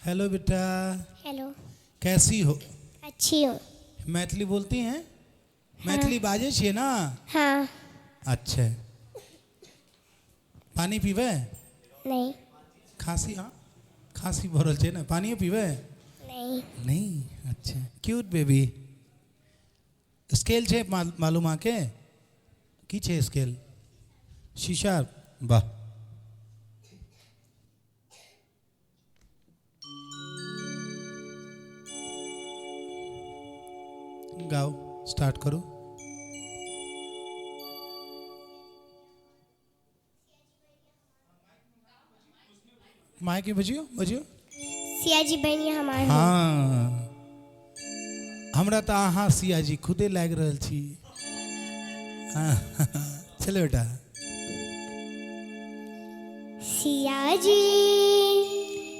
Hello बेटा। Hello. कैसी हो? अच्छी हूँ। मैथिली बोलती हैं? मैथिली बाजे छिए ना? हाँ। अच्छा। पानी पीबे? नहीं। खांसी? हाँ, खांसी भरल छे ना, पानी पीबे? नहीं। नहीं। अच्छा, क्यूट बेबी। स्केल छे मालूम आके? की छे स्केल? शीशा? वाह। गाओ, स्टार्ट करो। माइक के बजियो बजियो। सियाजी बहनी हमार हो। हाँ, हमरा तो अहाँ सियाजी खुदे लाग रहल छी। हाँ, चलो बेटा। सियाजी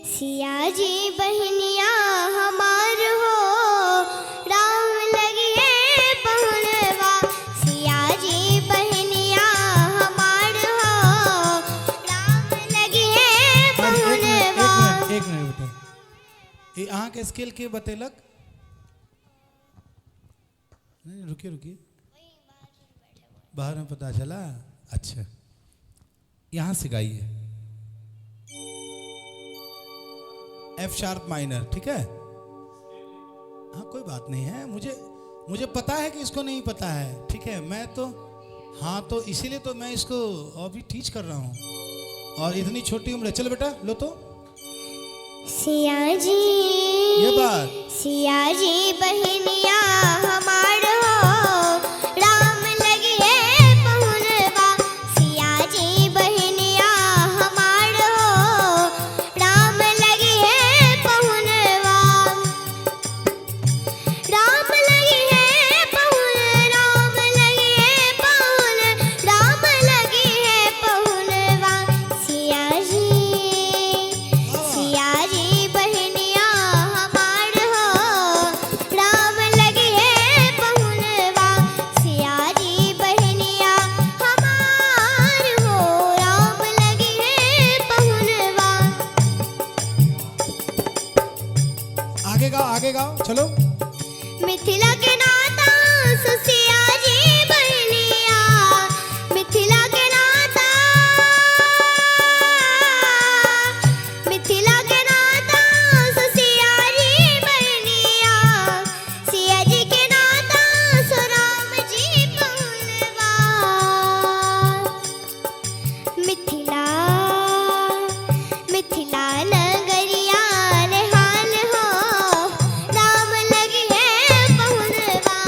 सियाजी बहनिया हमार हो, राम लगिए पहुनवा। सियाजी बहनिया हमार हो, राम लगिए पहुनवा। एक मिनट बेटा, ये अहाँ के स्केल के बतेलक? नहीं, रुकिए रुकिए, बाहर में पता चला। अच्छा, यहाँ से गाइए। एफ शार्प माइनर, ठीक है? हाँ, कोई बात नहीं है। मुझे पता है कि इसको नहीं पता है, ठीक है? मैं तो हाँ, तो इसीलिए तो मैं इसको अभी टीच कर रहा हूँ। और इतनी छोटी उम्र है। चलो बेटा, लो तो। सियाजी ये बात। सियाजी बहनिया हमार हो, राम लगिए पहुनवा। सियाजी बहनिया हमार हो, राम लगिए पहुनवा। राम लगिए पहुन, राम लगिए पहुन, राम लगिए पहुनवा। सियाजी सियाजी बहनिया हमार हो, राम लगिए पहुनवा। सियाजी बहनिया हमार हो, राम लगिए पहुनवा। आगे गाओ, चलो। मिथिला के नाता सियाजी बहनिया, मिथिला के नाता, मिथिला के नाता सियाजी बहनिया। सियाजी के नाता सो राम जी पहुनवा। मिथिला मिथिला नगरिया निहाल हो, राम लगिए पहुनवा।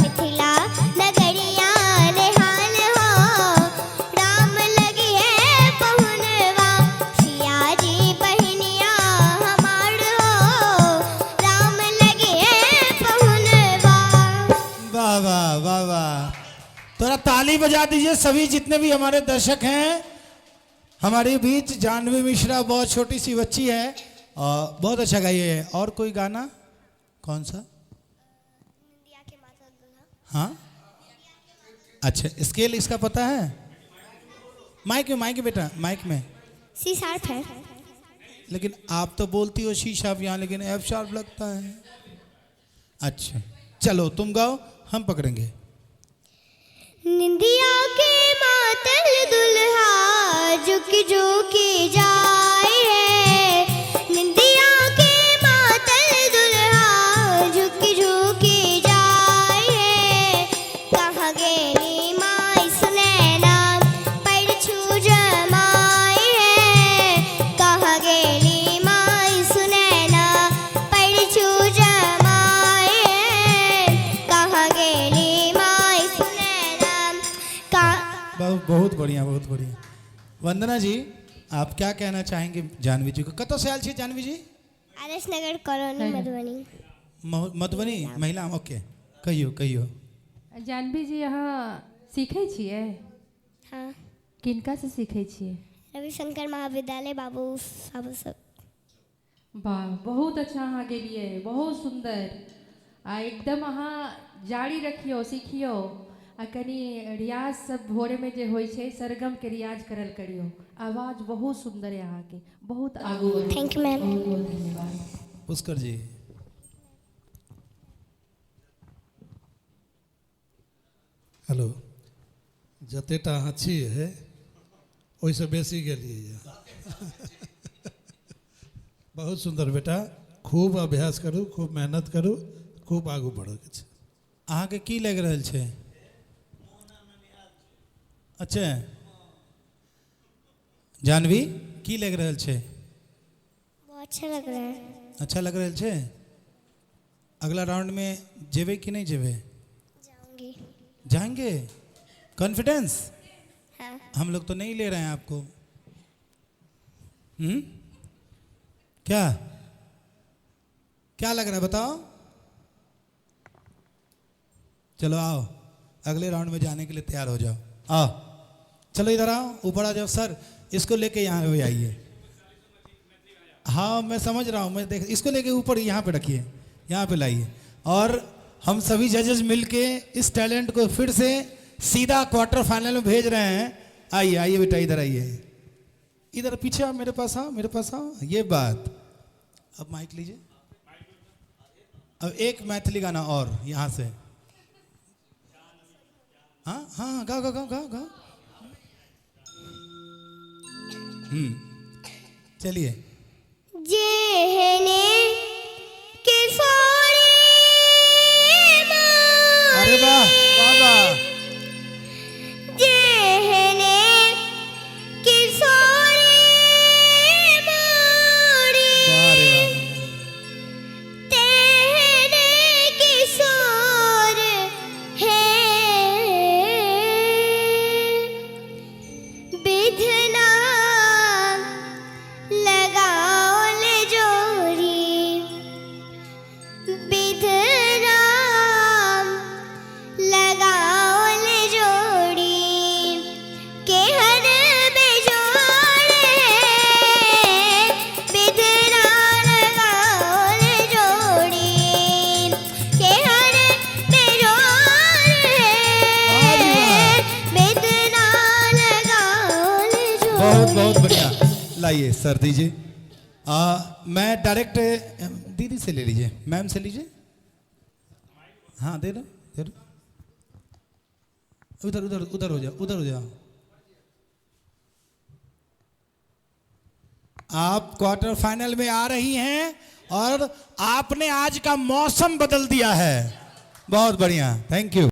मिथिला नगरिया निहाल हो, राम लगिए पहुनवा। सियाजी बहनिया हमार हो, राम लगिए पहुनवा। वाह वाह वाह वाह। थोड़ा ताली बजा दीजिए सभी जितने भी हमारे दर्शक हैं। हमारे बीच जानवी मिश्रा बहुत छोटी सी बच्ची है और बहुत अच्छा गाई है। और कोई गाना? कौन सा? हाँ, अच्छा, स्केल इसका पता है? माइक में बेटा, माइक में। सी शार्प है। लेकिन आप तो बोलती हो सी शार्प यहाँ, लेकिन एफ शार्प लगता है। अच्छा, चलो तुम गाओ, हम पकड़ेंगे। निंदिया के मातल दुल्हा झुकी झुकी जाए है। निंदिया के मातल दुल्हा झुकी झुकी जाए है। कहाँ गेली माई सुनैना पैर छू जमाए है। कहाँ गेली माई सुनैना पैर छू जमाए है। कहाँ गेली माई सुनैना का। बहुत बढ़िया, बहुत बढ़िया। वंदना जी, आप क्या कहना चाहेंगे जानवी जी को? कतो से आयल छी जानवी जी? आदर्श नगर कॉलोनी मधुबनी। मधुबनी महिला। ओके, कहियो कहियो। जानवी जी यहाँ सीखे छिए? हाँ। किनका से सीखे छिए? रविशंकर महाविद्यालय बाबू साहब सब। वाह, बहुत अच्छा अहाँ गेलिए, बहुत सुंदर। आ एकदम अहाँ जारी रखियो, सीखियो। आ कनी रियाज सब भोरे में जे होय छे, सरगम के रियाज करल करियो। आवाज बहुत सुंदर है अहाँ के, बहुत आगू। Thank you ma'am. बहुत बहुत धन्यवाद। पुष्कर जी। हेलो, जतेटा अहाँ छियै ओहिसँ बेसी गेलियै। बहुत सुंदर बेटा, खूब अभ्यास करू, खूब मेहनत करू, खूब आगू बढ़के छै। अहाँके की लागि रहल छै? अच्छा जानवी की लागि रहल छै? बहुत अच्छा लग रहा है। अच्छा लग रहल छै। अगला राउंड में जेबे कि नहीं जेबे? जाऊंगी। जाएंगे? कॉन्फिडेंस? हाँ। हम लोग तो नहीं ले रहे हैं आपको। क्या क्या लग रहा है बताओ? चलो आओ, अगले राउंड में जाने के लिए तैयार हो जाओ। आओ, चलो इधर आओ, ऊपर आ जाओ। सर इसको लेके यहाँ पे आइए। हाँ मैं समझ रहा हूँ, मैं देख, इसको लेके ऊपर यहाँ पे रखिए, यहाँ पे लाइए। और हम सभी जजेस मिलके इस टैलेंट को फिर से सीधा क्वार्टर फाइनल में भेज रहे हैं। आइए आइए बेटा, इधर आइए, इधर पीछे आओ, मेरे पास आओ, मेरे पास आओ। ये बात, अब माइक लीजिए। अब एक मैथिली गाना और यहाँ से। हाँ हाँ गाओ गाओ गाओ गाओ गाओ। चलिए। जेहने किशोरी अरे वाह वाह वाह। जेहने किशोरी मोरी वाह रे वाह। तेहने किशोर है विधना लगाओ ले जोरी विधना लगाओ ले जोड़ी के हर बेजोड़ है विधना लगाओ ले जोड़ी के हर बेजोड़ है विधना लगाओ ले जोड़ी। बहुत बहुत बढ़िया। लाइए सर दीजिए। मैं डायरेक्ट दीदी से ले लीजिए, मैम से लीजिए। हाँ दे दो दे दो। उधर उधर उधर हो जाओ, उधर हो जाओ। आप क्वार्टर फाइनल में आ रही हैं और आपने आज का मौसम बदल दिया है। बहुत बढ़िया, थैंक यू।